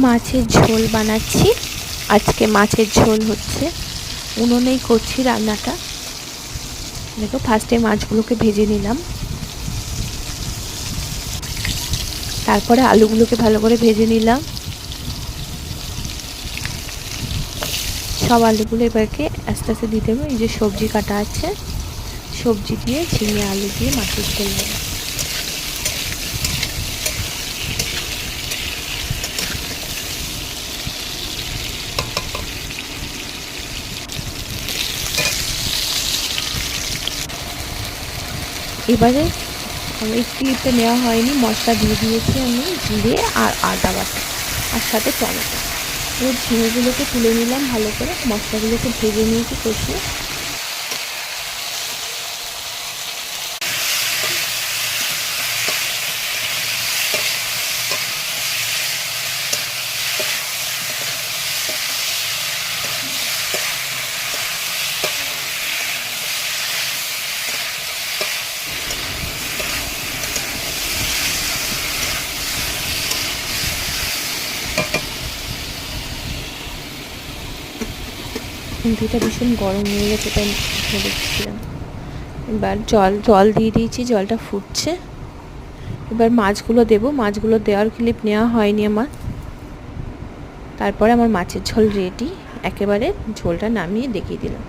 মাছের ঝোল বানাচ্ছি। আজকে মাছের ঝোল হচ্ছে, উনুনেই করছি রান্নাটা। দেখো, ফার্স্টে মাছগুলোকে ভেজে নিলাম, তারপরে আলুগুলোকে ভালো করে ভেজে নিলাম। সব আলুগুলো এবারকে আস্তে আস্তে দিতে হবে। এই যে সবজি কাটা আছে, সবজি দিয়ে ঝিঙে আলু দিয়ে মাছের ঝোল দেবো। এবারে এই ক্লিপটা নেওয়া হয়নি, মশলা দিয়ে দিয়েছি আমি, জিরে আর আদা বাটা আর সাথে টমেটো। এবার ঝিঙেগুলোকে তুলে নিলাম, ভালো করে মশলাগুলোকে ভেজে নিয়েছি কষিয়ে। খুন্তিটা ভীষণ গরম হয়ে গেছে, তাই দেখছিলাম। এবার জল দিয়ে দিয়েছি, জলটা ফুটছে। এবার মাছগুলো দেবো, মাছগুলো দেওয়ার ক্লিপ নেওয়া হয়নি আমার। তারপরে আমার মাছের ঝোল রেডি, একেবারে ঝোলটা নামিয়ে দেখিয়ে দিলাম।